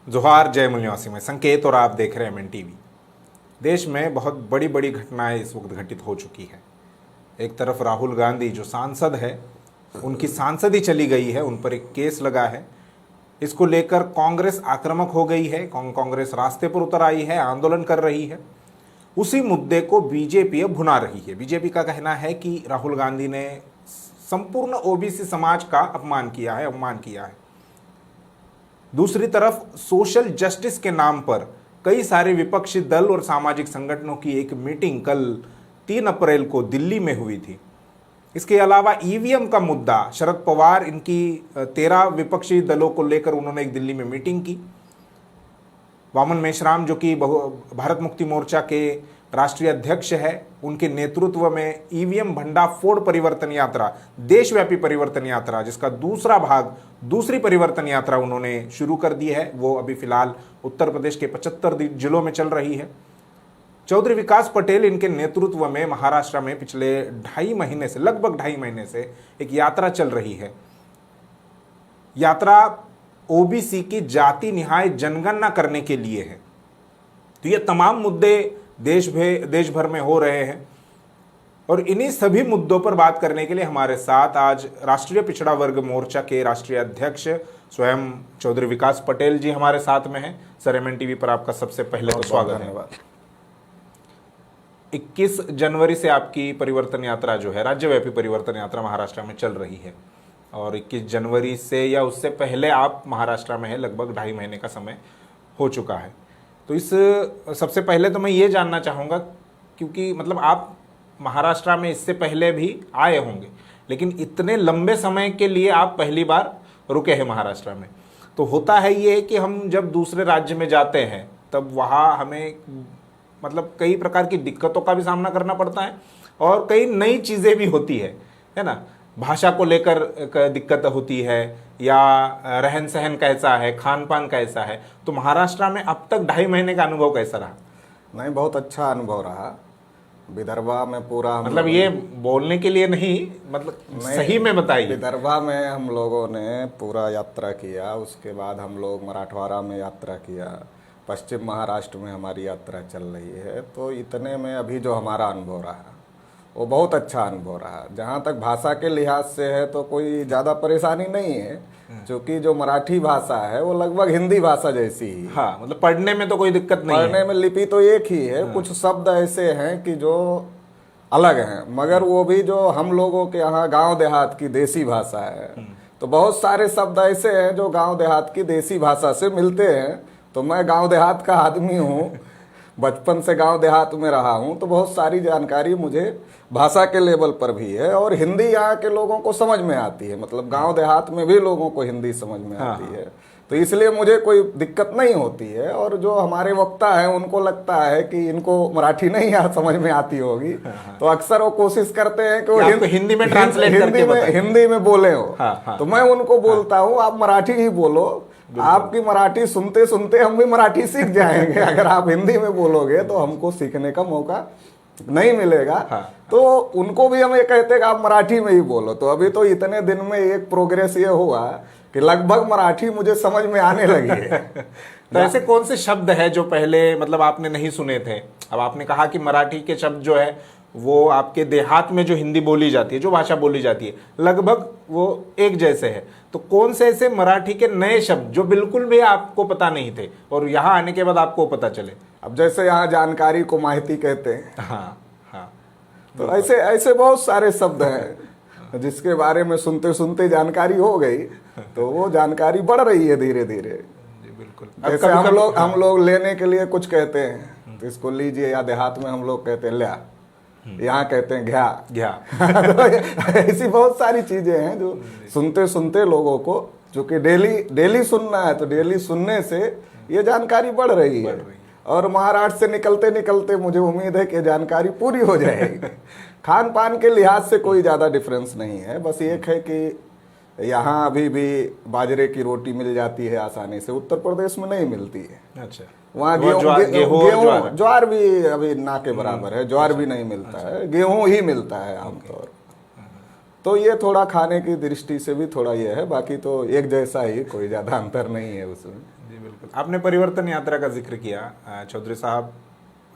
जोहार जय मूल्यवासी में संकेत और आप देख रहे हैं MNTV। देश में बहुत बड़ी बड़ी घटनाएं इस वक्त घटित हो चुकी है। एक तरफ राहुल गांधी जो सांसद है, उनकी सांसदी चली गई है, उन पर एक केस लगा है। इसको लेकर कांग्रेस आक्रामक हो गई है, कांग्रेस रास्ते पर उतर आई है, आंदोलन कर रही है। उसी मुद्दे को बीजेपी अब भुना रही है। बीजेपी का कहना है कि राहुल गांधी ने संपूर्ण ओबीसी समाज का अपमान किया है, अवमान किया है। दूसरी तरफ सोशल जस्टिस के नाम पर कई सारे विपक्षी दल और सामाजिक संगठनों की एक मीटिंग कल 3 अप्रैल को दिल्ली में हुई थी। इसके अलावा ईवीएम का मुद्दा, शरद पवार इनकी 13 विपक्षी दलों को लेकर उन्होंने एक दिल्ली में मीटिंग की। वामन मेश्राम जो कि भारत मुक्ति मोर्चा के राष्ट्रीय अध्यक्ष है, उनके नेतृत्व में ईवीएम भंडाफोड़ परिवर्तन यात्रा, देशव्यापी परिवर्तन यात्रा, जिसका दूसरा भाग, दूसरी परिवर्तन यात्रा उन्होंने शुरू कर दी है। वो अभी फिलहाल उत्तर प्रदेश के 75 जिलों में चल रही है। चौधरी विकास पटेल इनके नेतृत्व में महाराष्ट्र में पिछले 2.5 महीने से, लगभग 2.5 महीने से एक यात्रा चल रही है। यात्रा ओबीसी की जाति निहाय जनगणना करने के लिए है। तो ये तमाम मुद्दे देश भर में हो रहे हैं और इन्हीं सभी मुद्दों पर बात करने के लिए हमारे साथ आज राष्ट्रीय पिछड़ा वर्ग मोर्चा के राष्ट्रीय अध्यक्ष स्वयं चौधरी विकास पटेल जी हमारे साथ में हैं। सर, MNTV पर आपका सबसे पहले तो स्वागत है। 21 जनवरी से आपकी परिवर्तन यात्रा जो है, राज्यव्यापी परिवर्तन यात्रा महाराष्ट्र में चल रही है और 21 जनवरी से या उससे पहले आप महाराष्ट्र में हैं, लगभग 2.5 महीने का समय हो चुका है। तो इस सबसे पहले तो मैं ये जानना चाहूँगा, क्योंकि मतलब आप महाराष्ट्र में इससे पहले भी आए होंगे, लेकिन इतने लंबे समय के लिए आप पहली बार रुके हैं महाराष्ट्र में। तो होता है ये कि हम जब दूसरे राज्य में जाते हैं तब वहाँ हमें मतलब कई प्रकार की दिक्कतों का भी सामना करना पड़ता है और कई नई चीज़ें भी होती है ना। भाषा को लेकर दिक्कत होती है या रहन सहन कैसा है, खान पान कैसा है। तो महाराष्ट्र में अब तक 2.5 महीने का अनुभव कैसा रहा? नहीं, बहुत अच्छा अनुभव रहा। विदर्भा में पूरा मतलब ये बोलने के लिए नहीं, मतलब सही में बताइए। विदर्भा में हम लोगों ने पूरा यात्रा किया, उसके बाद हम लोग मराठवाड़ा में यात्रा किया, पश्चिम महाराष्ट्र में हमारी यात्रा चल रही है। तो इतने में अभी जो हमारा अनुभव रहा वो बहुत अच्छा अनुभव रहा। जहाँ तक भाषा के लिहाज से है तो कोई ज़्यादा परेशानी नहीं है, क्योंकि जो मराठी भाषा है वो लगभग हिंदी भाषा जैसी ही। हाँ, मतलब पढ़ने में तो कोई दिक्कत नहीं है। पढ़ने में लिपि तो एक ही है। कुछ शब्द ऐसे हैं कि जो अलग हैं, मगर वो भी जो हम लोगों के यहाँ गांव देहात की देसी भाषा है, तो बहुत सारे शब्द ऐसे हैं जो गांव देहात की देसी भाषा से मिलते हैं। तो मैं गांव देहात का आदमी हूँ, बचपन से गांव देहात में रहा हूं, तो बहुत सारी जानकारी मुझे भाषा के लेवल पर भी है और हिंदी यहाँ के लोगों को समझ में आती है। मतलब गांव देहात में भी लोगों को हिंदी समझ में आती है, तो इसलिए मुझे कोई दिक्कत नहीं होती है। और जो हमारे वक्ता हैं उनको लगता है कि इनको मराठी नहीं समझ में आती होगी, तो अक्सर वो कोशिश करते हैं कि वो हिंदी में ट्रांसलेट करके हिंदी में बोले हो। तो मैं उनको बोलता हूँ आप मराठी ही बोलो, आपकी मराठी सुनते सुनते हम भी मराठी सीख जाएंगे। अगर आप हिंदी में बोलोगे तो हमको सीखने का मौका नहीं मिलेगा। तो उनको भी हम ये कहते हैं कि आप मराठी में ही बोलो। तो अभी तो इतने दिन में एक प्रोग्रेस ये हुआ कि लगभग मराठी मुझे समझ में आने लगी है। तो ऐसे कौन से शब्द है जो पहले मतलब आपने नहीं सुने थे? अब आपने कहा कि मराठी के शब्द जो है वो आपके देहात में जो हिंदी बोली जाती है, जो भाषा बोली जाती है, लगभग वो एक जैसे है। तो कौन से ऐसे मराठी के नए शब्द जो बिल्कुल भी आपको पता नहीं थे और यहाँ आने के बाद आपको पता चले? अब जैसे यहाँ जानकारी को माहिती कहते हैं। हाँ हाँ, तो ऐसे ऐसे बहुत सारे शब्द हैं जिसके बारे में सुनते सुनते जानकारी हो गई, तो वो जानकारी बढ़ रही है धीरे धीरे। बिल्कुल। जैसे हम लोग लेने के लिए कुछ कहते हैं तो इसको लीजिए, या देहात में हम लोग कहते हैं ल्या, यहाँ कहते हैं घ्या। तो ऐसी बहुत सारी चीजें हैं जो सुनते सुनते लोगों को, जो कि डेली सुनना है, तो डेली सुनने से ये जानकारी बढ़ रही है। और महाराष्ट्र से निकलते निकलते मुझे उम्मीद है कि जानकारी पूरी हो जाएगी। खान पान के लिहाज से कोई ज़्यादा डिफरेंस नहीं है, बस एक है कि यहाँ अभी भी बाजरे की रोटी मिल जाती है आसानी से, उत्तर प्रदेश में नहीं मिलती है। अच्छा, वहाँ गेहूँ ज्वार भी अभी ना के बराबर है, ज्वार भी नहीं मिलता है, गेहूँ ही मिलता है आमतौर। तो ये थोड़ा खाने की दृष्टि से भी थोड़ा ये है, बाकी तो एक जैसा ही, कोई ज़्यादा अंतर नहीं है उसमें। जी बिल्कुल। आपने परिवर्तन यात्रा का जिक्र किया चौधरी साहब,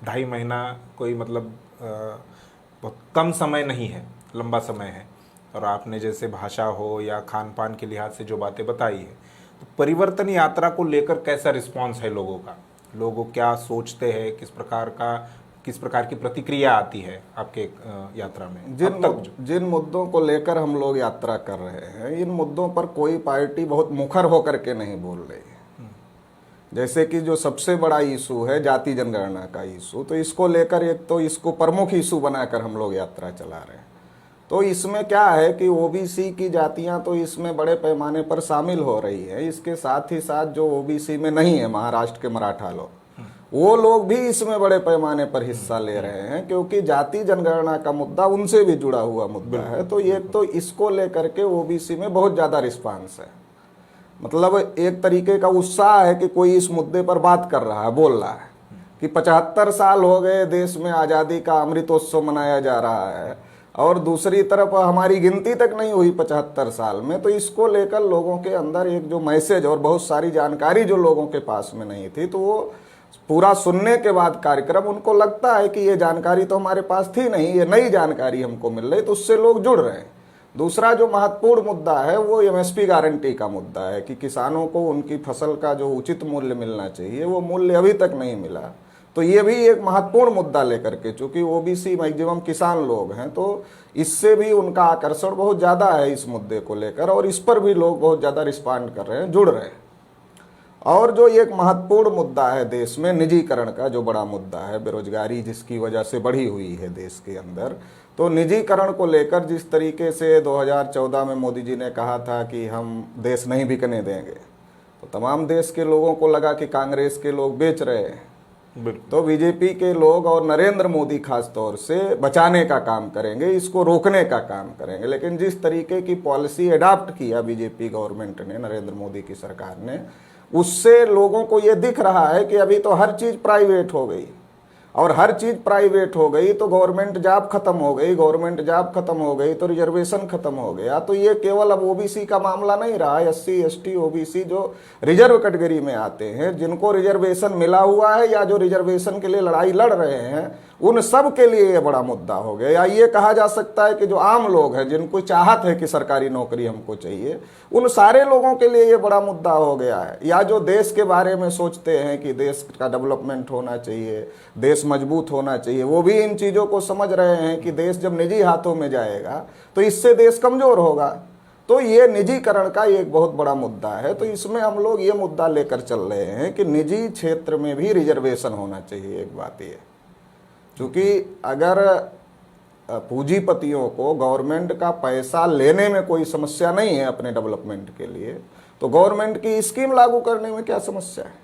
2.5 महीना कोई मतलब बहुत कम समय नहीं है, लंबा समय है। और आपने जैसे भाषा हो या खान पान के लिहाज से जो बातें बताई है, तो परिवर्तन यात्रा को लेकर कैसा रिस्पांस है लोगों का? लोग क्या सोचते हैं, किस प्रकार की प्रतिक्रिया आती है आपके यात्रा में अब तक? जिन मुद्दों को लेकर हम लोग यात्रा कर रहे हैं, इन मुद्दों पर कोई पार्टी बहुत मुखर होकर के नहीं बोल रही है। जैसे कि जो सबसे बड़ा इशू है जाति जनगणना का इशू, तो इसको लेकर एक तो इसको प्रमुख इशू बनाकर हम लोग यात्रा चला रहे हैं। तो इसमें क्या है कि ओबीसी की जातियां तो इसमें बड़े पैमाने पर शामिल हो रही है। इसके साथ ही साथ जो ओबीसी में नहीं है, महाराष्ट्र के मराठा लोग, वो लोग भी इसमें बड़े पैमाने पर हिस्सा ले रहे हैं, क्योंकि जाति जनगणना का मुद्दा उनसे भी जुड़ा हुआ मुद्दा है। तो एक तो इसको लेकर के ओबीसी में बहुत ज्यादा रिस्पांस है, मतलब एक तरीके का उत्साह है कि कोई इस मुद्दे पर बात कर रहा है, बोल रहा है कि 75 साल हो गए देश में आज़ादी का अमृतोत्सव मनाया जा रहा है, और दूसरी तरफ हमारी गिनती तक नहीं हुई 75 साल में। तो इसको लेकर लोगों के अंदर एक जो मैसेज और बहुत सारी जानकारी जो लोगों के पास में नहीं थी, तो वो पूरा सुनने के बाद कार्यक्रम उनको लगता है कि ये जानकारी तो हमारे पास थी नहीं, ये नई जानकारी हमको मिल रही, तो उससे लोग जुड़ रहे हैं। दूसरा जो महत्वपूर्ण मुद्दा है वो एमएसपी गारंटी का मुद्दा है कि किसानों को उनकी फसल का जो उचित मूल्य मिलना चाहिए वो मूल्य अभी तक नहीं मिला। तो ये भी एक महत्वपूर्ण मुद्दा लेकर के, चूंकि ओबीसी मैक्सिमम किसान लोग हैं, तो इससे भी उनका आकर्षण बहुत ज़्यादा है इस मुद्दे को लेकर, और इस पर भी लोग बहुत ज़्यादा रिस्पॉन्ड कर रहे हैं, जुड़ रहे हैं। और जो एक महत्वपूर्ण मुद्दा है देश में, निजीकरण का जो बड़ा मुद्दा है, बेरोजगारी जिसकी वजह से बढ़ी हुई है देश के अंदर, तो निजीकरण को लेकर जिस तरीके से 2014 में मोदी जी ने कहा था कि हम देश नहीं बिकने देंगे, तो तमाम देश के लोगों को लगा कि कांग्रेस के लोग बेच रहे हैं, तो बीजेपी के लोग और नरेंद्र मोदी खास तौर से बचाने का काम करेंगे, इसको रोकने का काम करेंगे। लेकिन जिस तरीके की पॉलिसी अडॉप्ट किया बीजेपी गवर्नमेंट ने, नरेंद्र मोदी की सरकार ने, उससे लोगों को ये दिख रहा है कि अभी तो हर चीज़ प्राइवेट हो गई, और हर चीज़ प्राइवेट हो गई तो गवर्नमेंट जॉब खत्म हो गई, गवर्नमेंट जॉब खत्म हो गई तो रिजर्वेशन खत्म हो गया। तो ये केवल अब ओबीसी का मामला नहीं रहा, एससी एसटी ओबीसी जो रिजर्व कैटेगरी में आते हैं, जिनको रिजर्वेशन मिला हुआ है या जो रिजर्वेशन के लिए लड़ाई लड़ रहे हैं, उन सब के लिए ये बड़ा मुद्दा हो गया। या ये कहा जा सकता है कि जो आम लोग हैं, जिनको चाहत है कि सरकारी नौकरी हमको चाहिए, उन सारे लोगों के लिए ये बड़ा मुद्दा हो गया है। या जो देश के बारे में सोचते हैं कि देश का डेवलपमेंट होना चाहिए, देश मजबूत होना चाहिए, वो भी इन चीज़ों को समझ रहे हैं कि देश जब निजी हाथों में जाएगा तो इससे देश कमज़ोर होगा। तो ये निजीकरण का एक बहुत बड़ा मुद्दा है। तो इसमें हम लोग ये मुद्दा लेकर चल रहे हैं कि निजी क्षेत्र में भी रिजर्वेशन होना चाहिए। एक बात ये, क्योंकि अगर पूंजीपतियों को गवर्नमेंट का पैसा लेने में कोई समस्या नहीं है अपने डेवलपमेंट के लिए, तो गवर्नमेंट की स्कीम लागू करने में क्या समस्या है?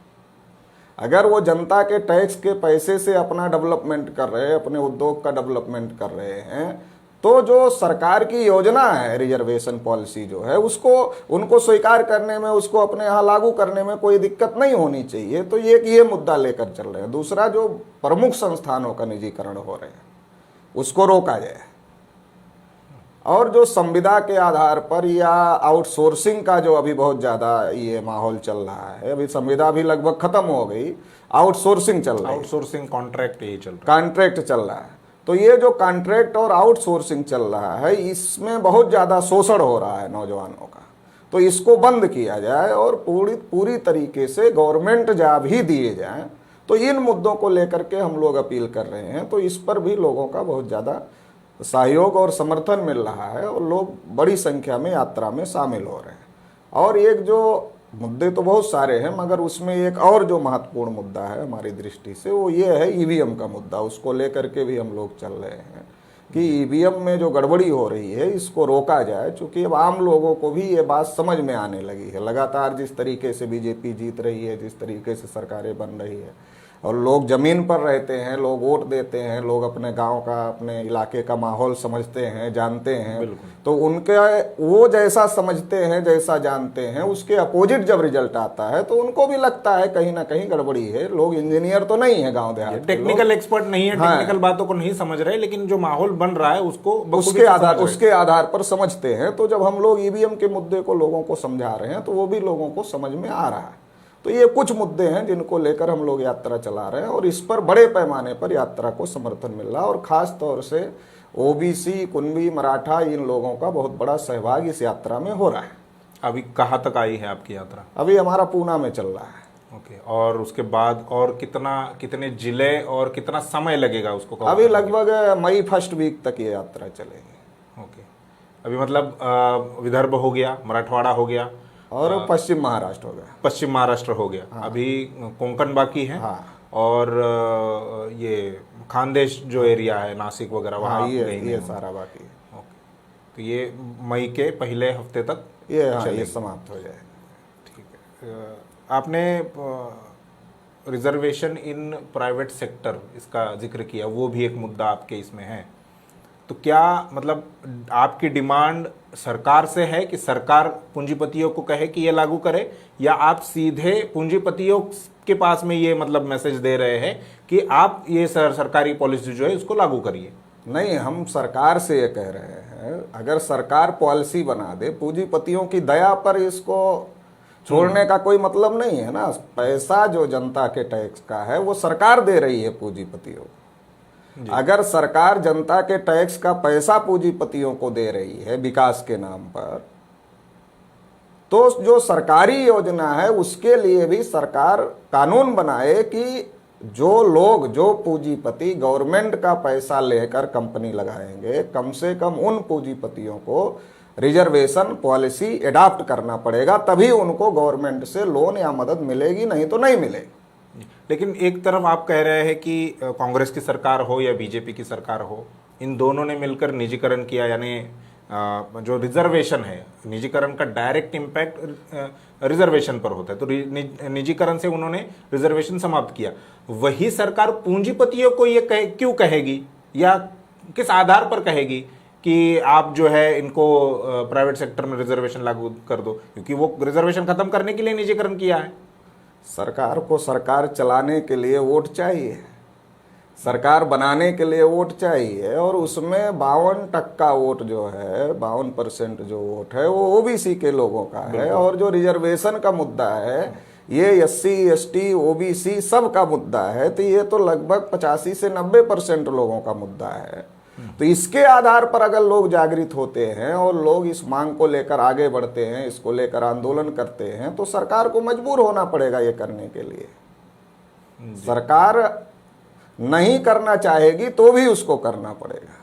अगर वो जनता के टैक्स के पैसे से अपना डेवलपमेंट कर रहे हैं, अपने उद्योग का डेवलपमेंट कर रहे हैं, तो जो सरकार की योजना है रिजर्वेशन पॉलिसी जो है, उसको उनको स्वीकार करने में, उसको अपने यहाँ लागू करने में कोई दिक्कत नहीं होनी चाहिए। तो ये मुद्दा लेकर चल रहे हैं। दूसरा, जो प्रमुख संस्थानों का निजीकरण हो रहे हैं उसको रोका जाए, और जो संविदा के आधार पर या आउटसोर्सिंग का जो अभी बहुत ज़्यादा ये माहौल चल रहा है, अभी संविदा भी लगभग खत्म हो गई, आउटसोर्सिंग चल रहा है, आउटसोर्सिंग कॉन्ट्रैक्ट यही चल रहा है, कॉन्ट्रैक्ट चल रहा है। तो ये जो कॉन्ट्रैक्ट और आउटसोर्सिंग चल रहा है, इसमें बहुत ज़्यादा शोषण हो रहा है नौजवानों का। तो इसको बंद किया जाए और पूरी तरीके से गवर्नमेंट जॉब ही दिए जाएं। तो इन मुद्दों को लेकर के हम लोग अपील कर रहे हैं। तो इस पर भी लोगों का बहुत ज़्यादा सहयोग और समर्थन मिल रहा है, और लोग बड़ी संख्या में यात्रा में शामिल हो रहे हैं। और एक जो मुद्दे तो बहुत सारे हैं, मगर उसमें एक और जो महत्वपूर्ण मुद्दा है हमारी दृष्टि से, वो ये है ईवीएम का मुद्दा। उसको लेकर के भी हम लोग चल रहे हैं कि ईवीएम में जो गड़बड़ी हो रही है इसको रोका जाए, क्योंकि अब आम लोगों को भी ये बात समझ में आने लगी है। लगातार जिस तरीके से बीजेपी जीत रही है, जिस तरीके से सरकारें बन रही है, और लोग ज़मीन पर रहते हैं, लोग वोट देते हैं, लोग अपने गांव का, अपने इलाके का माहौल समझते हैं, जानते हैं, तो उनके वो जैसा समझते हैं, जैसा जानते हैं, उसके अपोजिट जब रिजल्ट आता है तो उनको भी लगता है कहीं ना कहीं गड़बड़ी है। लोग इंजीनियर तो नहीं है गांव देहात, टेक्निकल एक्सपर्ट नहीं है, टेक्निकल बातों को नहीं समझ रहे, लेकिन जो माहौल बन रहा है उसको उसके आधार पर समझते हैं। तो जब हम लोग ईवीएम के मुद्दे को लोगों को समझा रहे हैं तो वो भी लोगों को समझ में आ रहा है। तो ये कुछ मुद्दे हैं जिनको लेकर हम लोग यात्रा चला रहे हैं और इस पर बड़े पैमाने पर यात्रा को समर्थन मिल रहा है और खास तौर से ओबीसी, कुणबी, मराठा इन लोगों का बहुत बड़ा सहभाग इस यात्रा में हो रहा है। अभी कहाँ तक आई है आपकी यात्रा? अभी हमारा पूना में चल रहा है। ओके, और उसके बाद और कितने जिले और कितना समय लगेगा उसको cover अभी करने के? लगभग मई फर्स्ट वीक तक ये यात्रा चलेगी। ओके, अभी मतलब विदर्भ हो गया, मराठवाड़ा हो गया और पश्चिम महाराष्ट्र हो गया। पश्चिम महाराष्ट्र हो गया। अभी कोंकण बाकी है। हाँ। और ये खानदेश जो एरिया है, नासिक वगैरह, वहाँ ये सारा बाकी है। ओके, तो ये मई के पहले हफ्ते तक ये समाप्त हो जाए। ठीक है। आपने रिजर्वेशन इन प्राइवेट सेक्टर इसका जिक्र किया, वो भी एक मुद्दा आपके इसमें है। तो क्या मतलब आपकी डिमांड सरकार से है कि सरकार पूंजीपतियों को कहे कि ये लागू करे, या आप सीधे पूंजीपतियों के पास में ये मतलब मैसेज दे रहे हैं कि आप ये सरकारी पॉलिसी जो है उसको लागू करिए? नहीं, हम सरकार से ये कह रहे हैं, अगर सरकार पॉलिसी बना दे, पूंजीपतियों की दया पर इसको छोड़ने का कोई मतलब नहीं है ना। पैसा जो जनता के टैक्स का है वो सरकार दे रही है पूंजीपतियों को। अगर सरकार जनता के टैक्स का पैसा पूंजीपतियों को दे रही है विकास के नाम पर, तो जो सरकारी योजना है उसके लिए भी सरकार कानून बनाए कि जो पूंजीपति गवर्नमेंट का पैसा लेकर कंपनी लगाएंगे, कम से कम उन पूंजीपतियों को रिजर्वेशन पॉलिसी एडॉप्ट करना पड़ेगा, तभी उनको गवर्नमेंट से लोन या मदद मिलेगी, नहीं तो नहीं मिलेगी। लेकिन एक तरफ आप कह रहे हैं कि कांग्रेस की सरकार हो या बीजेपी की सरकार हो, इन दोनों ने मिलकर निजीकरण किया, यानी जो रिजर्वेशन है, निजीकरण का डायरेक्ट इम्पैक्ट रिजर्वेशन पर होता है, तो निजीकरण से उन्होंने रिजर्वेशन समाप्त किया। वही सरकार पूंजीपतियों को ये क्यों कहेगी, या किस आधार पर कहेगी कि आप जो है इनको प्राइवेट सेक्टर में रिजर्वेशन लागू कर दो? क्योंकि वो रिजर्वेशन खत्म करने के लिए निजीकरण किया है। सरकार को सरकार चलाने के लिए वोट चाहिए, सरकार बनाने के लिए वोट चाहिए, और उसमें 52% वोट जो है, 52% जो वोट है वो ओबीसी के लोगों का है। और जो रिजर्वेशन का मुद्दा है ये SC ST OBC सब का मुद्दा है, तो ये तो लगभग 85 से 90% लोगों का मुद्दा है। तो इसके आधार पर अगर लोग जागृत होते हैं और लोग इस मांग को लेकर आगे बढ़ते हैं, इसको लेकर आंदोलन करते हैं, तो सरकार को मजबूर होना पड़ेगा ये करने के लिए। सरकार नहीं करना चाहेगी तो भी उसको करना पड़ेगा,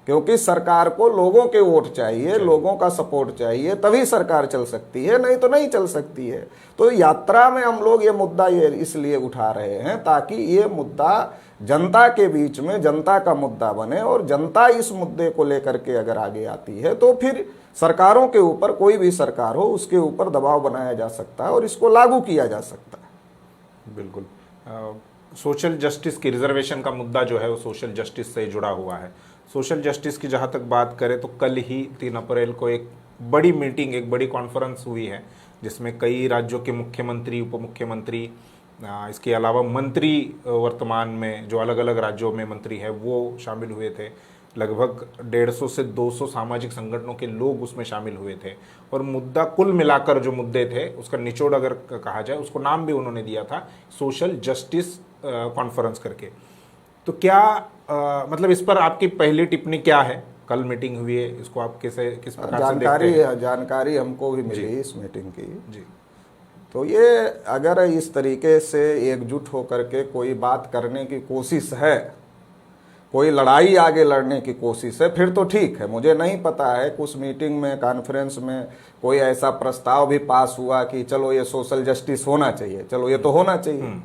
क्योंकि सरकार को लोगों के वोट चाहिए, लोगों का सपोर्ट चाहिए, तभी सरकार चल सकती है, नहीं तो नहीं चल सकती है। तो यात्रा में हम लोग ये मुद्दा ये इसलिए उठा रहे हैं ताकि ये मुद्दा जनता के बीच में जनता का मुद्दा बने, और जनता इस मुद्दे को लेकर के अगर आगे आती है तो फिर सरकारों के ऊपर, कोई भी सरकार हो, उसके ऊपर दबाव बनाया जा सकता है और इसको लागू किया जा सकता है। बिल्कुल। सोशल जस्टिस की, रिजर्वेशन का मुद्दा जो है वो सोशल जस्टिस से जुड़ा हुआ है। सोशल जस्टिस की जहाँ तक बात करें तो कल ही 3 अप्रैल को एक बड़ी मीटिंग, एक बड़ी कॉन्फ्रेंस हुई है, जिसमें कई राज्यों के मुख्यमंत्री, उप मुख्यमंत्री, इसके अलावा मंत्री, वर्तमान में जो अलग अलग राज्यों में मंत्री है वो शामिल हुए थे। लगभग 150 से 200 सामाजिक संगठनों के लोग उसमें शामिल हुए थे। और मुद्दा कुल मिलाकर जो मुद्दे थे उसका निचोड़ अगर कहा जाए, उसको नाम भी उन्होंने दिया था सोशल जस्टिस कॉन्फ्रेंस करके। तो क्या मतलब इस पर आपकी पहली टिप्पणी क्या है? कल मीटिंग हुई है, इसको आप किस प्रकार से देखते हैं? जानकारी हमको भी मिली इस मीटिंग की जी। तो ये अगर इस तरीके से एकजुट होकर के कोई बात करने की कोशिश है, कोई लड़ाई आगे लड़ने की कोशिश है, फिर तो ठीक है। मुझे नहीं पता है कुछ मीटिंग में, कॉन्फ्रेंस में कोई ऐसा प्रस्ताव भी पास हुआ कि चलो ये सोशल जस्टिस होना चाहिए, चलो ये तो होना चाहिए,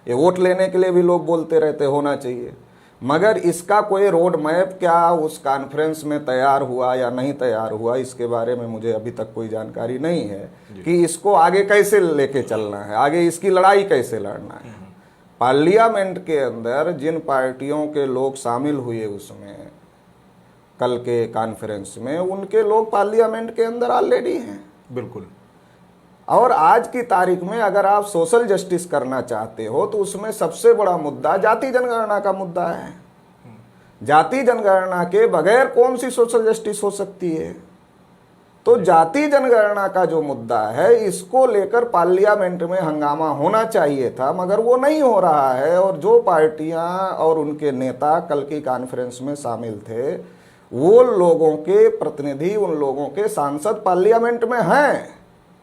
ये वोट लेने के लिए भी लोग बोलते रहते होना चाहिए, मगर इसका कोई रोड मैप क्या उस कॉन्फ्रेंस में तैयार हुआ या नहीं तैयार हुआ, इसके बारे में मुझे अभी तक कोई जानकारी नहीं है कि इसको आगे कैसे लेके चलना है, आगे इसकी लड़ाई कैसे लड़ना है। पार्लियामेंट के अंदर जिन पार्टियों के लोग शामिल हुए उसमें कल के कॉन्फ्रेंस में, उनके लोग पार्लियामेंट के अंदर ऑलरेडी हैं। बिल्कुल। और आज की तारीख में अगर आप सोशल जस्टिस करना चाहते हो तो उसमें सबसे बड़ा मुद्दा जाति जनगणना का मुद्दा है। जाति जनगणना के बगैर कौन सी सोशल जस्टिस हो सकती है? तो जाति जनगणना का जो मुद्दा है इसको लेकर पार्लियामेंट में हंगामा होना चाहिए था, मगर वो नहीं हो रहा है। और जो पार्टियां और उनके नेता कल की कॉन्फ्रेंस में शामिल थे, वो लोगों के प्रतिनिधि, उन लोगों के सांसद पार्लियामेंट में हैं,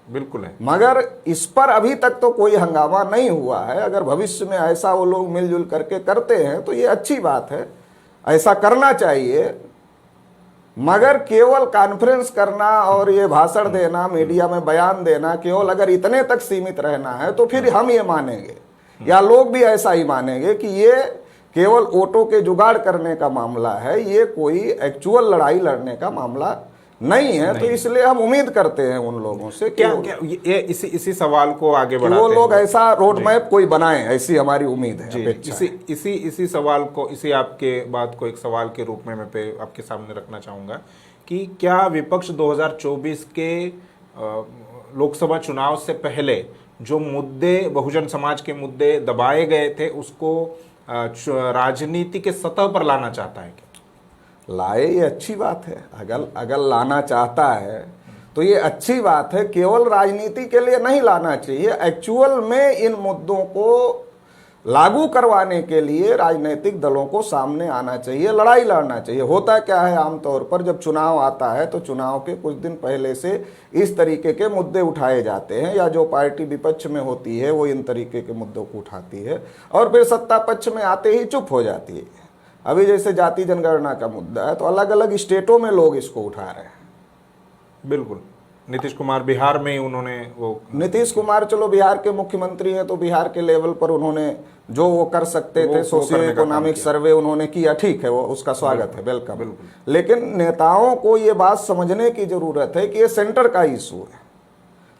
बिल्कुल है, मगर इस पर अभी तक तो कोई हंगामा नहीं हुआ है। अगर भविष्य में ऐसा वो लोग मिलजुल करके करते हैं तो ये अच्छी बात है, ऐसा करना चाहिए। मगर केवल कॉन्फ्रेंस करना और ये भाषण देना, मीडिया में बयान देना, केवल अगर इतने तक सीमित रहना है तो फिर हम ये मानेंगे या लोग भी ऐसा ही मानेंगे कि ये केवल वोटों के जुगाड़ करने का मामला है, ये कोई एक्चुअल लड़ाई लड़ने का मामला नहीं है। तो इसलिए हम उम्मीद करते हैं उन लोगों से कि क्या ये इसी सवाल को आगे बढ़ाते वो लोग हैं, ऐसा रोड मैप कोई बनाएं, ऐसी हमारी उम्मीद है, जी, अपेक्षा है। इसी सवाल को, इसी आपके बात को एक सवाल के रूप में मैं आपके सामने रखना चाहूँगा कि क्या विपक्ष 2024 के लोकसभा चुनाव से पहले जो मुद्दे, बहुजन समाज के मुद्दे दबाए गए थे, उसको राजनीति के सतह पर लाना चाहता है? लाए, ये अच्छी बात है। अगर लाना चाहता है तो ये अच्छी बात है। केवल राजनीति के लिए नहीं लाना चाहिए, एक्चुअल में इन मुद्दों को लागू करवाने के लिए राजनीतिक दलों को सामने आना चाहिए, लड़ाई लड़ना चाहिए। होता क्या है, आमतौर पर जब चुनाव आता है तो चुनाव के कुछ दिन पहले से इस तरीके के मुद्दे उठाए जाते हैं, या जो पार्टी विपक्ष में होती है वो इन तरीके के मुद्दों को उठाती है और फिर सत्ता पक्ष में आते ही चुप हो जाती है। अभी जैसे जाति जनगणना का मुद्दा है तो अलग अलग स्टेटों में लोग इसको उठा रहे हैं। बिल्कुल, नीतीश कुमार बिहार में उन्होंने नीतीश कुमार चलो बिहार के मुख्यमंत्री हैं तो बिहार के लेवल पर उन्होंने जो वो कर सकते थे, सोशियो इकोनॉमिक सर्वे उन्होंने किया, ठीक है, वो उसका स्वागत है, वेलकम। लेकिन नेताओं को ये बात समझने की जरूरत है कि ये सेंटर का इशू है।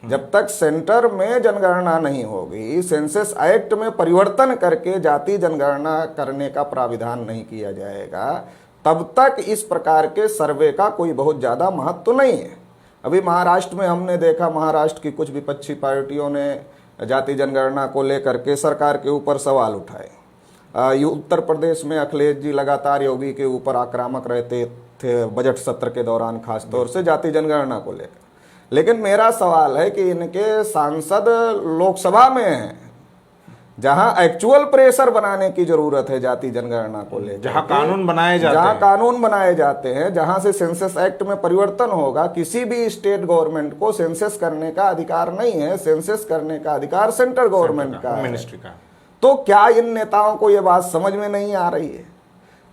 जब तक सेंटर में जनगणना नहीं होगी, सेंसस एक्ट में परिवर्तन करके जाति जनगणना करने का प्राविधान नहीं किया जाएगा, तब तक इस प्रकार के सर्वे का कोई बहुत ज्यादा महत्व नहीं है। अभी महाराष्ट्र में हमने देखा, महाराष्ट्र की कुछ विपक्षी पार्टियों ने जाति जनगणना को लेकर के सरकार के ऊपर सवाल उठाए। उत्तर प्रदेश में अखिलेश जी लगातार योगी के ऊपर आक्रामक रहते थे बजट सत्र के दौरान, खासतौर से जाति जनगणना को लेकर। लेकिन मेरा सवाल है कि इनके सांसद लोकसभा में हैं, जहां एक्चुअल प्रेशर बनाने की जरूरत है जाति जनगणना को लेकर, जहां कानून बनाए जाते हैं, जहां से सेंसस एक्ट में परिवर्तन होगा। किसी भी स्टेट गवर्नमेंट को सेंसस करने का अधिकार नहीं है, सेंसस करने का अधिकार सेंट्रल गवर्नमेंट का, मिनिस्ट्री का। तो क्या इन नेताओं को यह बात समझ में नहीं आ रही है?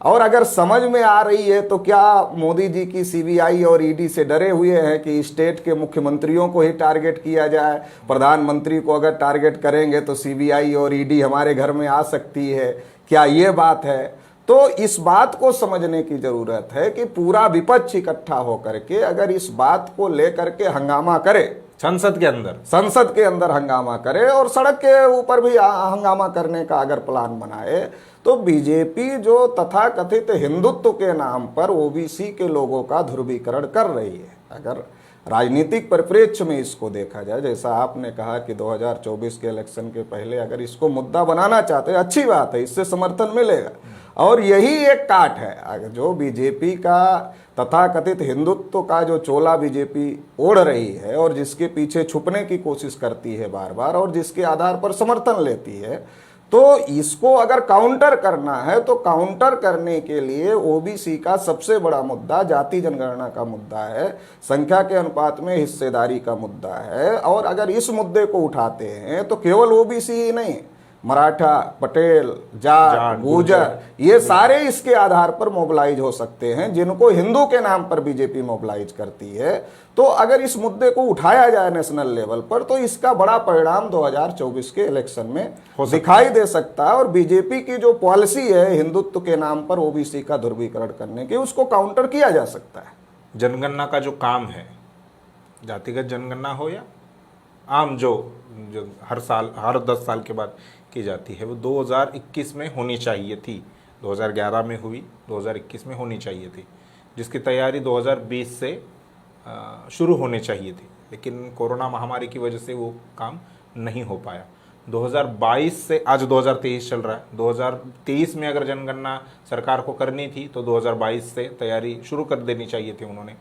और अगर समझ में आ रही है तो क्या मोदी जी की सीबीआई और ईडी से डरे हुए हैं कि स्टेट के मुख्यमंत्रियों को ही टारगेट किया जाए? प्रधानमंत्री को अगर टारगेट करेंगे तो सीबीआई और ईडी हमारे घर में आ सकती है, क्या ये बात है? तो इस बात को समझने की जरूरत है कि पूरा विपक्ष इकट्ठा होकर के अगर इस बात को लेकर के हंगामा करे, संसद के अंदर हंगामा करे और सड़क के ऊपर भी हंगामा करने का अगर प्लान बनाए, तो बीजेपी जो तथाकथित हिंदुत्व के नाम पर ओबीसी के लोगों का ध्रुवीकरण कर रही है, अगर राजनीतिक परिप्रेक्ष्य में इसको देखा जाए, जैसा आपने कहा कि 2024 के इलेक्शन के पहले अगर इसको मुद्दा बनाना चाहते हैं, अच्छी बात है, इससे समर्थन मिलेगा। और यही एक काट है, अगर जो बीजेपी का तथाकथित हिंदुत्व का जो चोला बीजेपी ओढ़ रही है और जिसके पीछे छुपने की कोशिश करती है बार बार और जिसके आधार पर समर्थन लेती है, तो इसको अगर काउंटर करना है तो काउंटर करने के लिए ओबीसी का सबसे बड़ा मुद्दा जाति जनगणना का मुद्दा है, संख्या के अनुपात में हिस्सेदारी का मुद्दा है। और अगर इस मुद्दे को उठाते हैं तो केवल ओबीसी ही नहीं, मराठा, पटेल, जाट, गुर्जर, ये सारे इसके आधार पर मोबिलाइज हो सकते हैं, जिनको हिंदू के नाम पर बीजेपी मोबिलाइज करती है। तो अगर इस मुद्दे को उठाया जाए नेशनल लेवल पर तो इसका बड़ा परिणाम 2024 के इलेक्शन में दिखाई दे सकता है। और बीजेपी की जो पॉलिसी है हिंदुत्व के नाम पर ओबीसी का ध्रुवीकरण करने की, उसको काउंटर किया जा सकता है। जनगणना का जो काम है, जातिगत जनगणना हो या आम जो हर साल, हर 10 साल के बाद की जाती है, वो 2021 में होनी चाहिए थी। 2011 में हुई, 2021 में होनी चाहिए थी, जिसकी तैयारी 2020 से शुरू होनी चाहिए थी, लेकिन कोरोना महामारी की वजह से वो काम नहीं हो पाया। 2022 से आज 2023 चल रहा है, 2023 में अगर जनगणना सरकार को करनी थी तो 2022 से तैयारी शुरू कर देनी चाहिए थी उन्होंने।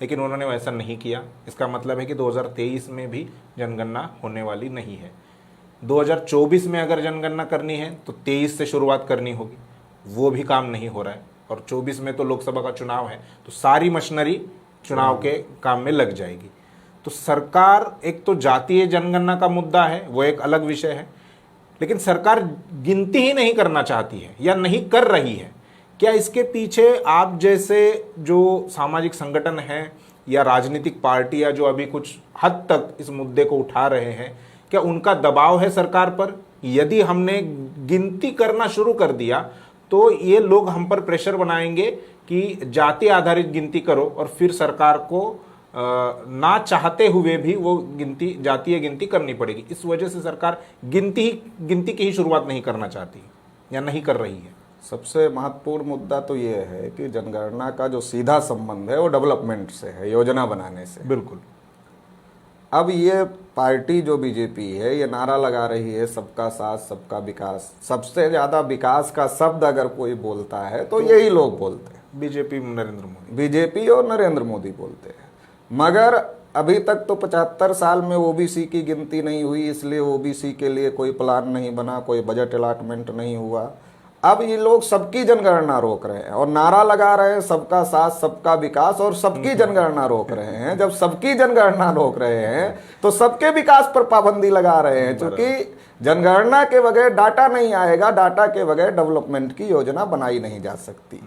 लेकिन उन्होंने वैसा नहीं किया। इसका मतलब है कि 2023 में भी जनगणना होने वाली नहीं है। 2024 में अगर जनगणना करनी है तो 23 से शुरुआत करनी होगी, वो भी काम नहीं हो रहा है। और 24 में तो लोकसभा का चुनाव है, तो सारी मशीनरी चुनाव के काम में लग जाएगी। तो सरकार, एक तो जातीय जनगणना का मुद्दा है, वो एक अलग विषय है, लेकिन सरकार गिनती ही नहीं करना चाहती है या नहीं कर रही है। क्या इसके पीछे आप जैसे जो सामाजिक संगठन हैं या राजनीतिक पार्टियां जो अभी कुछ हद तक इस मुद्दे को उठा रहे हैं, क्या उनका दबाव है सरकार पर? यदि हमने गिनती करना शुरू कर दिया तो ये लोग हम पर प्रेशर बनाएंगे कि जाति आधारित गिनती करो, और फिर सरकार को ना चाहते हुए भी वो गिनती, जातीय गिनती करनी पड़ेगी। इस वजह से सरकार गिनती की ही शुरुआत नहीं करना चाहती या नहीं कर रही है। सबसे महत्वपूर्ण मुद्दा तो ये है कि जनगणना का जो सीधा संबंध है वो डेवलपमेंट से है, योजना बनाने से। बिल्कुल। अब ये पार्टी जो बीजेपी है, ये नारा लगा रही है सबका साथ सबका विकास। सबसे ज्यादा विकास का शब्द अगर कोई बोलता है तो यही लोग बोलते हैं, बीजेपी, नरेंद्र मोदी। बीजेपी और नरेंद्र मोदी बोलते हैं। मगर अभी तक तो 75 साल में ओबीसी की गिनती नहीं हुई, इसलिए ओबीसी के लिए कोई प्लान नहीं बना, कोई बजट अलॉटमेंट नहीं हुआ। अब ये लोग सबकी जनगणना रोक रहे हैं और नारा लगा रहे हैं सबका साथ सबका विकास, और सबकी जनगणना रोक रहे हैं। जब सबकी जनगणना रोक रहे हैं तो सबके विकास पर पाबंदी लगा रहे हैं, क्योंकि जनगणना के बगैर डाटा नहीं आएगा, डाटा के बगैर डेवलपमेंट की योजना बनाई नहीं जा सकती।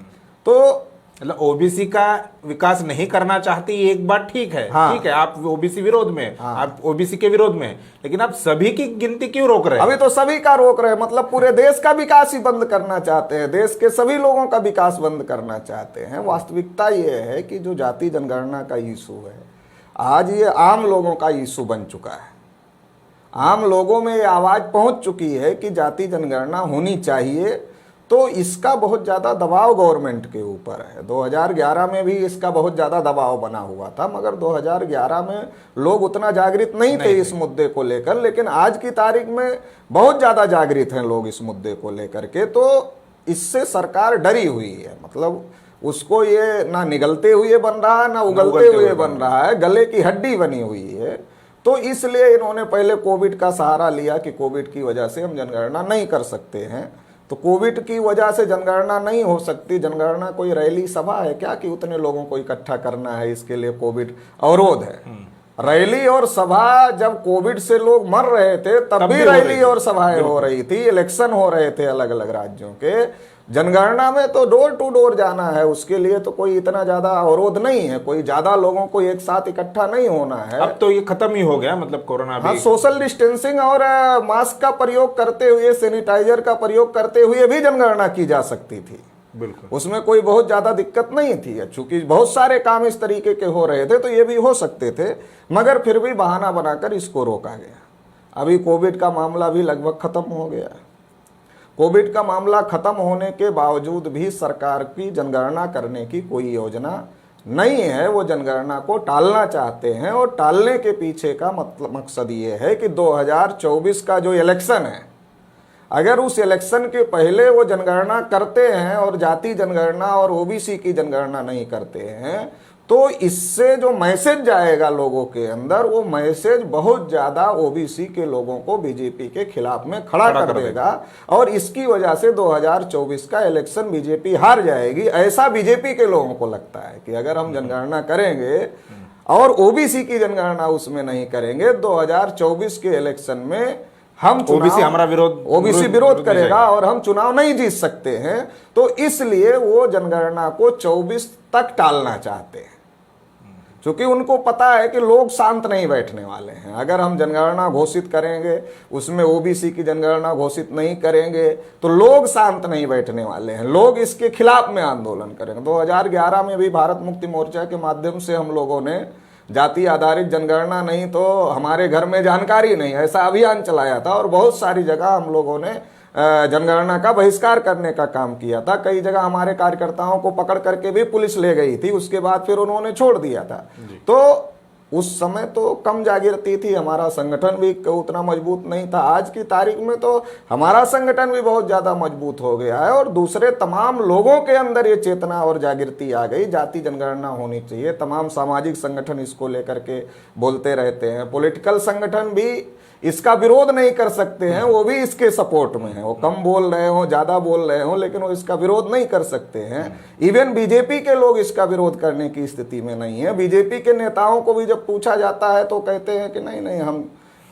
तो मतलब ओबीसी का विकास नहीं करना चाहती, एक बात ठीक है। हाँ। ठीक है, आप ओबीसी विरोध में, हाँ। आप ओबीसी के विरोध में, लेकिन आप सभी की गिनती क्यों रोक रहे हैं? अभी तो सभी का रोक रहे हैं, मतलब पूरे देश का विकास ही बंद करना चाहते हैं, देश के सभी लोगों का विकास बंद करना चाहते हैं। वास्तविकता ये है कि जो जाति जनगणना का इशू है, आज ये आम लोगों का इशू बन चुका है। आम लोगों में ये आवाज पहुंच चुकी है कि जाति जनगणना होनी चाहिए। तो इसका बहुत ज़्यादा दबाव गवर्नमेंट के ऊपर है। 2011 में भी इसका बहुत ज़्यादा दबाव बना हुआ था, मगर 2011 में लोग उतना जागृत नहीं थे इस मुद्दे को लेकर, लेकिन आज की तारीख में बहुत ज़्यादा जागृत हैं लोग इस मुद्दे को लेकर के। तो इससे सरकार डरी हुई है, मतलब उसको ये ना निगलते हुए बन रहा है ना उगलते हुए बन रहा है, गले की हड्डी बनी हुई है। तो इसलिए इन्होंने पहले कोविड का सहारा लिया कि कोविड की वजह से हम जनगणना नहीं कर सकते हैं। तो कोविड की वजह से जनगणना नहीं हो सकती। जनगणना कोई रैली सभा है क्या कि उतने लोगों को इकट्ठा करना है, इसके लिए कोविड अवरोध है? रैली और सभा, जब कोविड से लोग मर रहे थे तब भी रैली और सभाएं हो रही थी, इलेक्शन हो रहे थे अलग अलग राज्यों के। जनगणना में तो डोर टू डोर जाना है, उसके लिए तो कोई इतना ज्यादा अवरोध नहीं है, कोई ज्यादा लोगों को एक साथ इकट्ठा नहीं होना है। अब तो ये खत्म ही हो गया, मतलब कोरोना भी। हाँ, सोशल डिस्टेंसिंग और मास्क का प्रयोग करते हुए, सैनिटाइजर का प्रयोग करते हुए भी जनगणना की जा सकती थी। बिल्कुल, उसमें कोई बहुत ज्यादा दिक्कत नहीं थी, चूंकि बहुत सारे काम इस तरीके के हो रहे थे तो ये भी हो सकते थे, मगर फिर भी बहाना बनाकर इसको रोका गया। अभी कोविड का मामला भी लगभग खत्म हो गया। कोविड का मामला खत्म होने के बावजूद भी सरकार की जनगणना करने की कोई योजना नहीं है। वो जनगणना को टालना चाहते हैं, और टालने के पीछे का मकसद ये है कि 2024 का जो इलेक्शन है, अगर उस इलेक्शन के पहले वो जनगणना करते हैं और जाति जनगणना और ओबीसी की जनगणना नहीं करते हैं, तो इससे जो मैसेज जाएगा लोगों के अंदर, वो मैसेज बहुत ज्यादा ओबीसी के लोगों को बीजेपी के खिलाफ में खड़ा कर देगा, और इसकी वजह से 2024 का इलेक्शन बीजेपी हार जाएगी। ऐसा बीजेपी के लोगों को लगता है कि अगर हम जनगणना करेंगे और ओबीसी की जनगणना उसमें नहीं करेंगे, 2024 के इलेक्शन में हम ओबीसी हमारा विरोध, ओबीसी विरोध करेगा और हम चुनाव नहीं जीत सकते हैं। तो इसलिए वो जनगणना को 24 तक टालना चाहते हैं, क्योंकि उनको पता है कि लोग शांत नहीं बैठने वाले हैं। अगर हम जनगणना घोषित करेंगे, उसमें ओबीसी की जनगणना घोषित नहीं करेंगे, तो लोग शांत नहीं बैठने वाले हैं, लोग इसके खिलाफ में आंदोलन करेंगे। 2011 में भी भारत मुक्ति मोर्चा के माध्यम से हम लोगों ने जाति आधारित जनगणना नहीं तो हमारे घर में जानकारी नहीं, ऐसा अभियान चलाया था, और बहुत सारी जगह हम लोगों ने जनगणना का बहिष्कार करने का काम किया था। कई जगह हमारे कार्यकर्ताओं को पकड़ करके भी पुलिस ले गई थी, उसके बाद फिर उन्होंने छोड़ दिया था। तो उस समय तो कम जागृति थी, हमारा संगठन भी उतना मजबूत नहीं था। आज की तारीख में तो हमारा संगठन भी बहुत ज़्यादा मजबूत हो गया है और दूसरे तमाम लोगों के अंदर ये चेतना और जागृति आ गई, जाति जनगणना होनी चाहिए। तमाम सामाजिक संगठन इसको लेकर के बोलते रहते हैं, पॉलिटिकल संगठन भी इसका विरोध नहीं कर सकते हैं, वो भी इसके सपोर्ट में है। वो कम बोल रहे हो, ज़्यादा बोल रहे हो, लेकिन वो इसका विरोध नहीं कर सकते हैं। इवन बीजेपी के लोग इसका विरोध करने की स्थिति में नहीं है। बीजेपी के नेताओं को भी जब पूछा जाता है तो कहते हैं कि नहीं नहीं, हम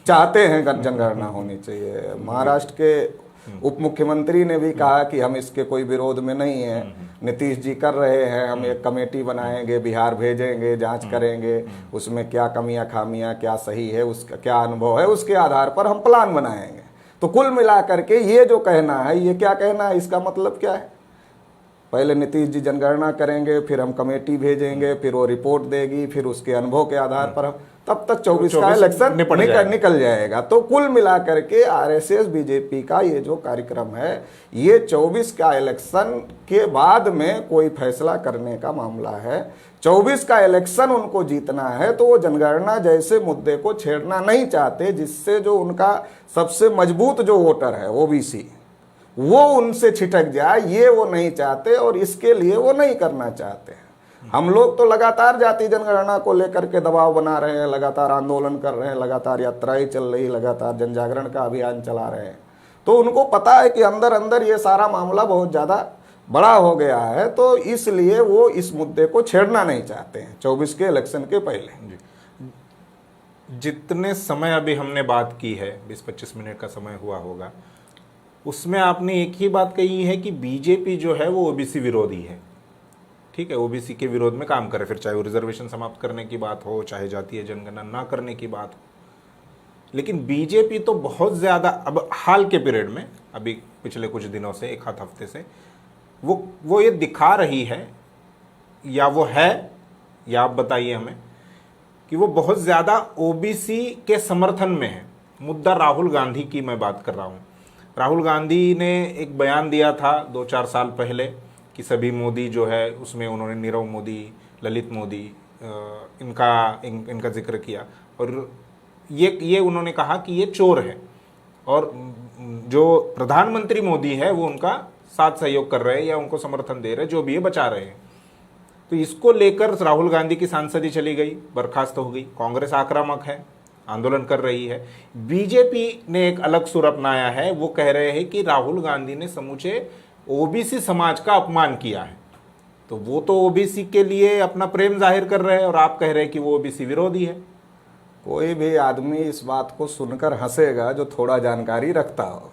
चाहते हैं जनगणना होनी चाहिए। महाराष्ट्र के उप मुख्यमंत्री ने भी कहा कि हम इसके कोई विरोध में नहीं है, नीतीश जी कर रहे हैं, हम एक कमेटी बनाएंगे, बिहार भेजेंगे, जांच करेंगे, उसमें क्या कमियां खामियां, क्या सही है, उसका क्या अनुभव है, उसके आधार पर हम प्लान बनाएंगे। तो कुल मिलाकर के ये जो कहना है, ये क्या कहना है, इसका मतलब क्या है? पहले नीतीश जी जनगणना करेंगे, फिर हम कमेटी भेजेंगे, फिर वो रिपोर्ट देगी, फिर उसके अनुभव के आधार पर हम, तब तक 24 का इलेक्शन निकल जाएगा। तो कुल मिलाकर के आरएसएस बीजेपी का ये जो कार्यक्रम है, ये 24 का इलेक्शन के बाद में कोई फैसला करने का मामला है। 24 का इलेक्शन उनको जीतना है, तो वो जनगणना जैसे मुद्दे को छेड़ना नहीं चाहते, जिससे जो उनका सबसे मजबूत जो वोटर है ओबीसी, वो उनसे छिटक जाए, ये वो नहीं चाहते और इसके लिए वो नहीं करना चाहते। हम लोग तो लगातार जाति जनगणना को लेकर के दबाव बना रहे हैं, लगातार आंदोलन कर रहे हैं, लगातार यात्राएं चल रही, लगातार जन जागरण का अभियान चला रहे हैं। तो उनको पता है कि अंदर अंदर ये सारा मामला बहुत ज़्यादा बड़ा हो गया है, तो इसलिए वो इस मुद्दे को छेड़ना नहीं चाहते हैं 24 के इलेक्शन के पहले। जितने समय अभी हमने बात की है, 20-25 मिनट का समय हुआ होगा, उसमें आपने एक ही बात कही है कि बीजेपी जो है वो ओबीसी विरोधी है। ठीक है, ओबीसी के विरोध में काम करे, फिर चाहे वो रिजर्वेशन समाप्त करने की बात हो, चाहे जातीय जनगणना ना करने की बात हो। लेकिन बीजेपी तो बहुत ज़्यादा अब हाल के पीरियड में, अभी पिछले कुछ दिनों से, एक आध हफ्ते से वो ये दिखा रही है, या वो है, या आप बताइए हमें, कि वो बहुत ज़्यादा ओबीसी के समर्थन में है। मुद्दा राहुल गांधी की मैं बात कर रहा हूँ। राहुल गांधी ने एक बयान दिया था 2-4 साल पहले कि सभी मोदी जो है, उसमें उन्होंने नीरव मोदी, ललित मोदी, इनका जिक्र किया, और ये उन्होंने कहा कि ये चोर है, और जो प्रधानमंत्री मोदी है वो उनका साथ सहयोग कर रहे हैं या उनको समर्थन दे रहे हैं, जो भी है बचा रहे हैं। तो इसको लेकर राहुल गांधी की सांसद ही चली गई, बर्खास्त हो गई। कांग्रेस आक्रामक है, आंदोलन कर रही है। बीजेपी ने एक अलग सुर अपनाया है, वो कह रहे हैं कि राहुल गांधी ने समूचे ओबीसी समाज का अपमान किया है। तो वो तो ओबीसी के लिए अपना प्रेम जाहिर कर रहे हैं, और आप कह रहे हैं कि वो ओबीसी विरोधी है। कोई भी आदमी इस बात को सुनकर हंसेगा जो थोड़ा जानकारी रखता हो।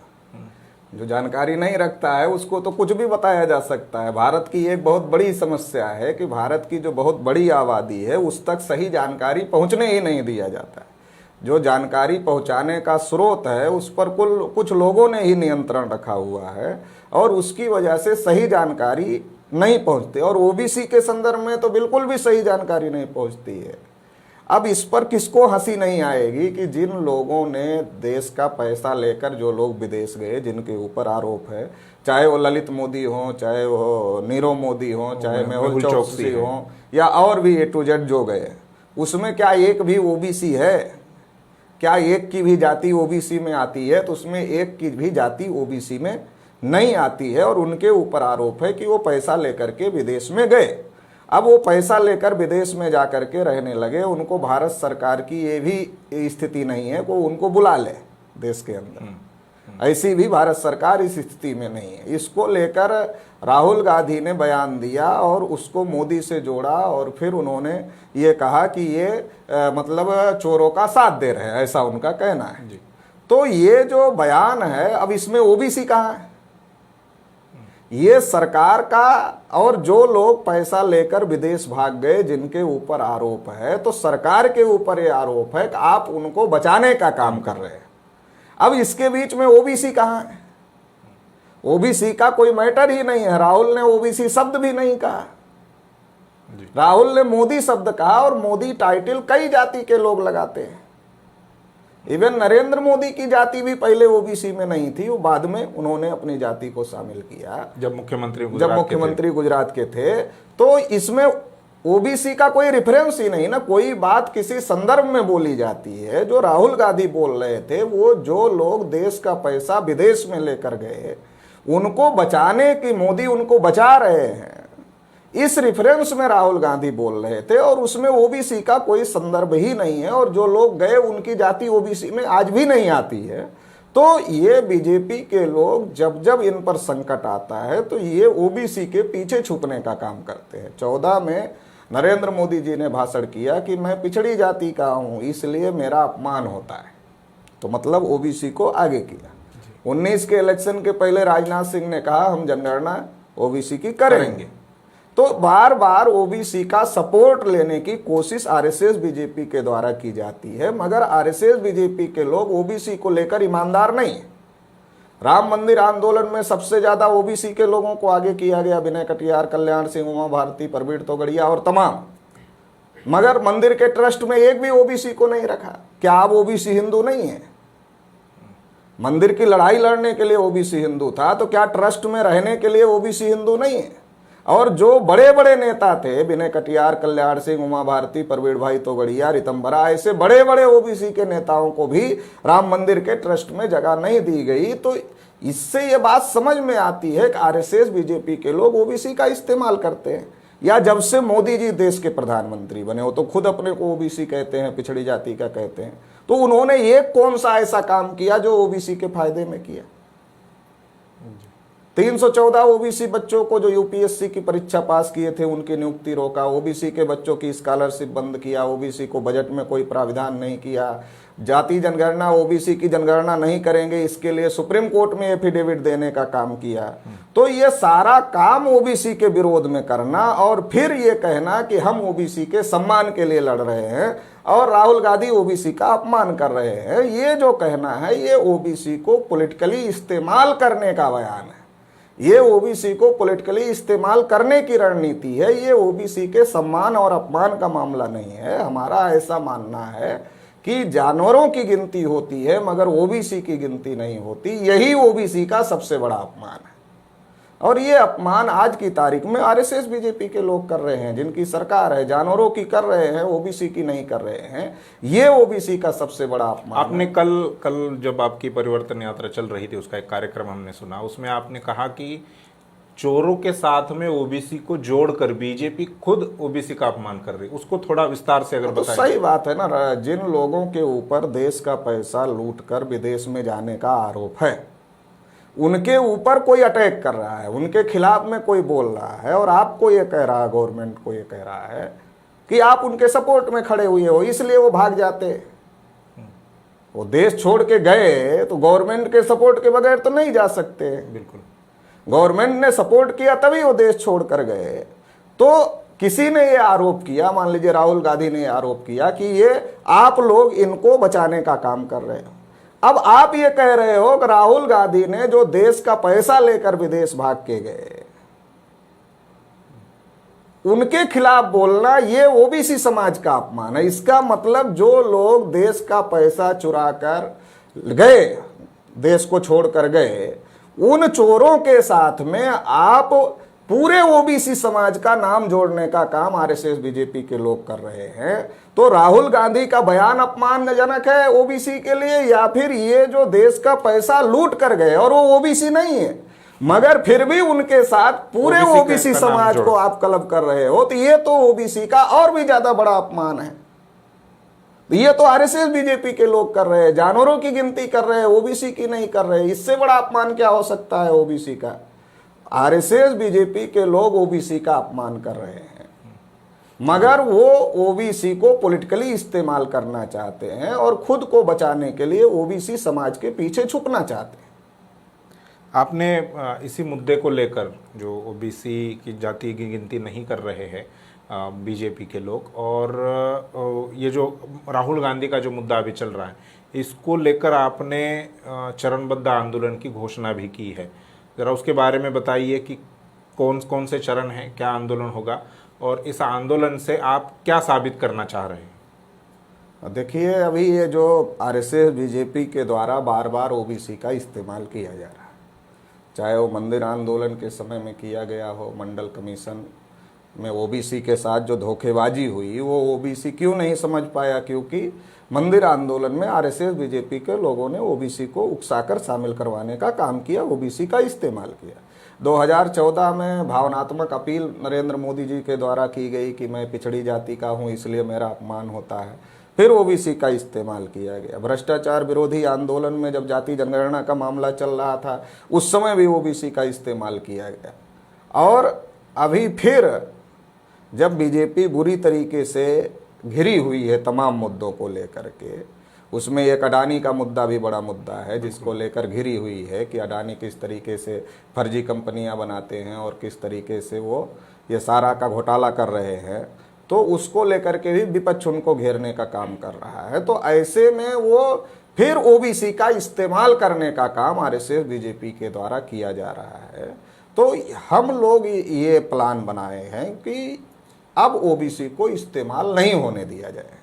जो जानकारी नहीं रखता है उसको तो कुछ भी बताया जा सकता है। भारत की एक बहुत बड़ी समस्या है कि भारत की जो बहुत बड़ी आबादी है उस तक सही जानकारी पहुंचने ही नहीं दिया जाता है। जो जानकारी पहुंचाने का स्रोत है उस पर कुछ लोगों ने ही नियंत्रण रखा हुआ है, और उसकी वजह से सही जानकारी नहीं पहुंचती, और ओबीसी के संदर्भ में तो बिल्कुल भी सही जानकारी नहीं पहुंचती है। अब इस पर किसको हंसी नहीं आएगी कि जिन लोगों ने देश का पैसा लेकर जो लोग विदेश गए, जिनके ऊपर आरोप है, चाहे वो ललित मोदी हो, चाहे वो नीरव मोदी हो, चाहे मेहुल चौकसी हो, या और भी A to Z जो गए, उसमें क्या एक भी ओबीसी है? क्या एक की भी जाति ओबीसी में आती है? तो उसमें एक की भी जाति ओबीसी में नहीं आती है, और उनके ऊपर आरोप है कि वो पैसा लेकर के विदेश में गए। अब वो पैसा लेकर विदेश में जाकर के रहने लगे, उनको भारत सरकार की ये भी स्थिति नहीं है कि उनको बुला ले देश के अंदर। ऐसी भी भारत सरकार इस स्थिति में नहीं है। इसको लेकर राहुल गांधी ने बयान दिया और उसको मोदी से जोड़ा, और फिर उन्होंने ये कहा कि ये मतलब चोरों का साथ दे रहे हैं, ऐसा उनका कहना है जी। तो ये जो बयान है, अब इसमें ओबीसी कहाँ है? ये सरकार का, और जो लोग पैसा लेकर विदेश भाग गए जिनके ऊपर आरोप है, तो सरकार के ऊपर ये आरोप है कि आप उनको बचाने का काम कर रहे हैं। अब इसके बीच में ओबीसी कहाँ है? ओबीसी का कोई मैटर ही नहीं है। राहुल ने ओबीसी शब्द भी नहीं कहा, राहुल ने मोदी शब्द कहा, और मोदी टाइटल कई जाति के लोग लगाते हैं। इवन नरेंद्र मोदी की जाति भी पहले ओबीसी में नहीं थी, वो बाद में उन्होंने अपनी जाति को शामिल किया जब मुख्यमंत्री गुजरात के थे। तो इसमें ओबीसी का कोई रेफरेंस ही नहीं ना, कोई बात किसी संदर्भ में बोली जाती है। जो राहुल गांधी बोल रहे थे, वो जो लोग देश का पैसा विदेश में लेकर गए उनको बचाने की, मोदी उनको बचा रहे हैं, इस रेफरेंस में राहुल गांधी बोल रहे थे, और उसमें ओबीसी का कोई संदर्भ ही नहीं है। और जो लोग गए उनकी जाति ओबीसी में आज भी नहीं आती है। तो ये बीजेपी के लोग जब जब इन पर संकट आता है तो ये ओबीसी के पीछे छुपने का काम करते हैं। 14 में नरेंद्र मोदी जी ने भाषण किया कि मैं पिछड़ी जाति का हूं, इसलिए मेरा अपमान होता है, तो मतलब ओबीसी को आगे किया। 19 के इलेक्शन के पहले राजनाथ सिंह ने कहा हम जनगणना ओबीसी की करेंगे। तो बार बार ओबीसी का सपोर्ट लेने की कोशिश आरएसएस बीजेपी के द्वारा की जाती है, मगर आरएसएस बीजेपी के लोग ओबीसी को लेकर ईमानदार नहीं है। राम मंदिर आंदोलन में सबसे ज्यादा ओबीसी के लोगों को आगे किया गया, विनय कटियार, कल्याण सिंह, उमा भारती, प्रवीण तोगड़िया और तमाम, मगर मंदिर के ट्रस्ट में एक भी ओबीसी को नहीं रखा। क्या अब ओबीसी हिंदू नहीं है? मंदिर की लड़ाई लड़ने के लिए ओबीसी हिंदू था, तो क्या ट्रस्ट में रहने के लिए ओबीसी हिंदू नहीं है? और जो बड़े बड़े नेता थे, विनय कटियार, कल्याण सिंह, उमा भारती, प्रवीण भाई तोगड़िया, रितंबरा, ऐसे बड़े बड़े ओबीसी के नेताओं को भी राम मंदिर के ट्रस्ट में जगह नहीं दी गई। तो इससे ये बात समझ में आती है कि आरएसएस बीजेपी के लोग ओबीसी का इस्तेमाल करते हैं। या जब से मोदी जी देश के प्रधानमंत्री बने हो तो खुद अपने को ओबीसी कहते हैं, पिछड़ी जाति का कहते हैं, तो उन्होंने ये कौन सा ऐसा काम किया जो ओबीसी के फायदे में किया? 314 ओबीसी बच्चों को जो यूपीएससी की परीक्षा पास किए थे उनकी नियुक्ति रोका, ओबीसी के बच्चों की स्कॉलरशिप बंद किया, ओबीसी को बजट में कोई प्राविधान नहीं किया, जाति जनगणना, ओबीसी की जनगणना नहीं करेंगे, इसके लिए सुप्रीम कोर्ट में एफिडेविट देने का काम किया। तो ये सारा काम ओबीसी के विरोध में करना और फिर ये कहना कि हम ओबीसी के सम्मान के लिए लड़ रहे हैं और राहुल गांधी ओबीसी का अपमान कर रहे हैं, ये जो कहना है ये ओबीसी को पॉलिटिकली इस्तेमाल करने का बयान है। ये ओबीसी को पॉलिटिकली इस्तेमाल करने की रणनीति है। ये ओबीसी के सम्मान और अपमान का मामला नहीं है। हमारा ऐसा मानना है कि जानवरों की गिनती होती है मगर ओबीसी की गिनती नहीं होती। यही ओबीसी का सबसे बड़ा अपमान है और ये अपमान आज की तारीख में आरएसएस बीजेपी के लोग कर रहे हैं, जिनकी सरकार है, जानवरों की कर रहे हैं, ओबीसी की नहीं कर रहे हैं। ये ओबीसी का सबसे बड़ा अपमान। आपने कल जब आपकी परिवर्तन यात्रा चल रही थी उसका एक कार्यक्रम हमने सुना, उसमें आपने कहा कि चोरों के साथ में ओबीसी को जोड़कर बीजेपी खुद ओबीसी का अपमान कर रही, उसको थोड़ा विस्तार से अगर बताएं। तो सही बात है ना, जिन लोगों के ऊपर देश का पैसा लूटकर विदेश में जाने का आरोप है उनके ऊपर कोई अटैक कर रहा है, उनके खिलाफ में कोई बोल रहा है और आपको ये कह रहा है, गवर्नमेंट को ये कह रहा है कि आप उनके सपोर्ट में खड़े हुए हो इसलिए वो भाग जाते। वो देश छोड़ के गए तो गवर्नमेंट के सपोर्ट के बगैर तो नहीं जा सकते। बिल्कुल, गवर्नमेंट ने सपोर्ट किया तभी वो देश छोड़ कर गए। तो किसी ने ये आरोप किया, मान लीजिए राहुल गांधी ने आरोप किया कि ये आप लोग इनको बचाने का काम कर रहे हो। अब आप ये कह रहे हो कि राहुल गांधी ने जो देश का पैसा लेकर विदेश भाग के गए उनके खिलाफ बोलना ये ओबीसी समाज का अपमान है। इसका मतलब जो लोग देश का पैसा चुरा कर गए, देश को छोड़कर गए, उन चोरों के साथ में आप पूरे ओबीसी समाज का नाम जोड़ने का काम आरएसएस बीजेपी के लोग कर रहे हैं। तो राहुल गांधी का बयान अपमानजनक है ओबीसी के लिए, या फिर ये जो देश का पैसा लूट कर गए और वो ओबीसी नहीं है मगर फिर भी उनके साथ पूरे ओबीसी समाज को आप क्लब कर रहे हो, तो ये तो ओबीसी का और भी ज्यादा बड़ा अपमान है। ये तो आरएसएस बीजेपी के लोग कर रहे हैं, जानवरों की गिनती कर रहे हैं, ओबीसी की नहीं कर रहे। इससे बड़ा अपमान क्या हो सकता है ओबीसी का? आरएसएस बीजेपी के लोग ओबीसी का अपमान कर रहे हैं मगर वो ओबीसी को पॉलिटिकली इस्तेमाल करना चाहते हैं और खुद को बचाने के लिए ओबीसी समाज के पीछे छुपना चाहते हैं। आपने इसी मुद्दे को लेकर जो ओबीसी की जाति की गिनती नहीं कर रहे हैं बीजेपी के लोग, और ये जो राहुल गांधी का जो मुद्दा अभी चल रहा है, इसको लेकर आपने चरणबद्ध आंदोलन की घोषणा भी की है। ज़रा उसके बारे में बताइए कि कौन कौन से चरण हैं, क्या आंदोलन होगा और इस आंदोलन से आप क्या साबित करना चाह रहे हैं? देखिए, अभी ये जो आरएसएस बीजेपी के द्वारा बार बार ओबीसी का इस्तेमाल किया जा रहा है, चाहे वो मंदिर आंदोलन के समय में किया गया हो, मंडल कमीशन में ओबीसी के साथ जो धोखेबाजी हुई वो ओबीसी क्यों नहीं समझ पाया, क्योंकि मंदिर आंदोलन में आरएसएस बीजेपी के लोगों ने ओबीसी को उकसाकर शामिल करवाने का काम किया, ओबीसी का इस्तेमाल किया। 2014 में भावनात्मक अपील नरेंद्र मोदी जी के द्वारा की गई कि मैं पिछड़ी जाति का हूं इसलिए मेरा अपमान होता है, फिर ओबीसी का इस्तेमाल किया गया। भ्रष्टाचार विरोधी आंदोलन में जब जाति जनगणना का मामला चल रहा था उस समय भी ओबीसी का इस्तेमाल किया गया। और अभी फिर जब बीजेपी बुरी तरीके से घिरी हुई है तमाम मुद्दों को लेकर के, उसमें एक अडानी का मुद्दा भी बड़ा मुद्दा है जिसको लेकर घिरी हुई है कि अडानी किस तरीके से फर्जी कंपनियां बनाते हैं और किस तरीके से वो ये सारा का घोटाला कर रहे हैं, तो उसको लेकर के भी विपक्ष उनको घेरने का काम कर रहा है। तो ऐसे में वो फिर ओबीसी का इस्तेमाल करने का काम आरएसएस बीजेपी के द्वारा किया जा रहा है। तो हम लोग ये प्लान बनाए हैं कि अब ओबीसी को इस्तेमाल नहीं होने दिया जाए।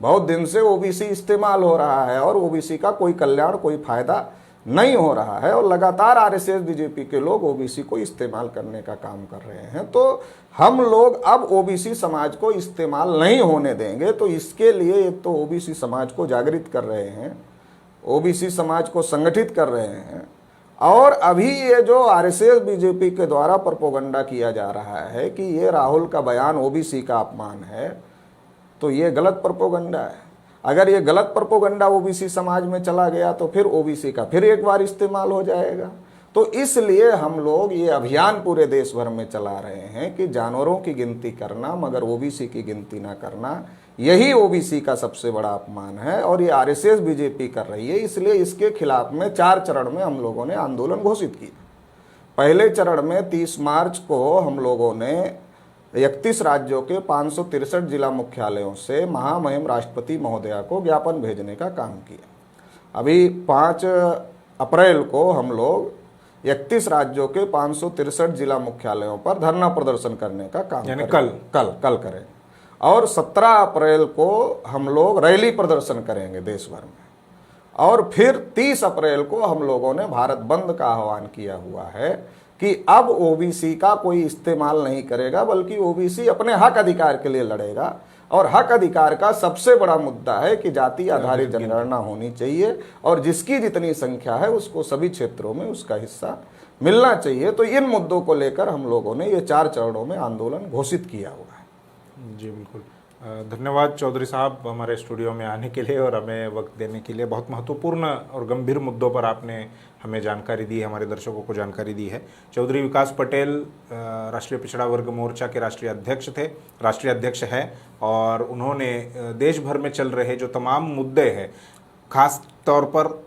बहुत दिन से ओबीसी इस्तेमाल हो रहा है और ओबीसी का कोई कल्याण, कोई फायदा नहीं हो रहा है और लगातार आरएसएस बीजेपी के लोग ओबीसी को इस्तेमाल करने का काम कर रहे हैं। तो हम लोग अब ओबीसी समाज को इस्तेमाल नहीं होने देंगे। तो इसके लिए एक तो ओबीसी समाज को जागृत कर रहे हैं, ओबीसी समाज को संगठित कर रहे हैं। और अभी ये जो आरएसएस बीजेपी के द्वारा प्रोपेगेंडा किया जा रहा है कि ये राहुल का बयान ओबीसी का अपमान है, तो ये गलत प्रोपेगेंडा है। अगर ये गलत प्रोपेगेंडा ओबीसी समाज में चला गया तो फिर ओबीसी का फिर एक बार इस्तेमाल हो जाएगा। तो इसलिए हम लोग ये अभियान पूरे देश भर में चला रहे हैं कि जानवरों की गिनती करना मगर ओबीसी की गिनती ना करना, यही ओबीसी का सबसे बड़ा अपमान है और ये आरएसएस बीजेपी कर रही है। इसलिए इसके खिलाफ में 4 चरण में हम लोगों ने आंदोलन घोषित किया। पहले चरण में 30 मार्च को हम लोगों ने 31 राज्यों के 563 जिला मुख्यालयों से महामहिम राष्ट्रपति महोदया को ज्ञापन भेजने का काम किया। अभी 5 अप्रैल को हम लोग 31 राज्यों के 563 जिला मुख्यालयों पर धरना प्रदर्शन करने का काम कल करेंगे और 17 अप्रैल को हम लोग रैली प्रदर्शन करेंगे देश भर में। और फिर 30 अप्रैल को हम लोगों ने भारत बंद का आह्वान किया हुआ है कि अब ओबीसी का कोई इस्तेमाल नहीं करेगा, बल्कि ओबीसी अपने हक अधिकार के लिए लड़ेगा। और हक अधिकार का सबसे बड़ा मुद्दा है कि जाति आधारित जनगणना होनी चाहिए और जिसकी जितनी संख्या है उसको सभी क्षेत्रों में उसका हिस्सा मिलना चाहिए। तो इन मुद्दों को लेकर हम लोगों ने ये 4 चरणों में आंदोलन घोषित किया हुआ है। जी बिल्कुल, धन्यवाद चौधरी साहब हमारे स्टूडियो में आने के लिए और हमें वक्त देने के लिए। बहुत महत्वपूर्ण और गंभीर मुद्दों पर आपने हमें जानकारी दी है, हमारे दर्शकों को जानकारी दी है। चौधरी विकास पटेल राष्ट्रीय पिछड़ा वर्ग मोर्चा के राष्ट्रीय अध्यक्ष हैं और उन्होंने देश भर में चल रहे जो तमाम मुद्दे हैं, खास तौर पर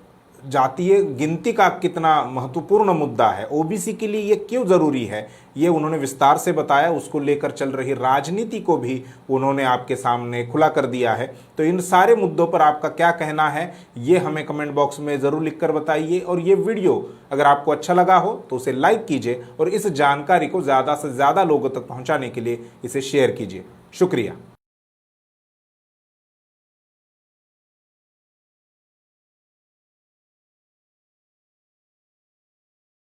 जातीय गिनती का कितना महत्वपूर्ण मुद्दा है, ओबीसी के लिए ये क्यों ज़रूरी है, ये उन्होंने विस्तार से बताया। उसको लेकर चल रही राजनीति को भी उन्होंने आपके सामने खुला कर दिया है। तो इन सारे मुद्दों पर आपका क्या कहना है ये हमें कमेंट बॉक्स में ज़रूर लिखकर बताइए। और ये वीडियो अगर आपको अच्छा लगा हो तो उसे लाइक कीजिए और इस जानकारी को ज़्यादा से ज़्यादा लोगों तक पहुँचाने के लिए इसे शेयर कीजिए। शुक्रिया।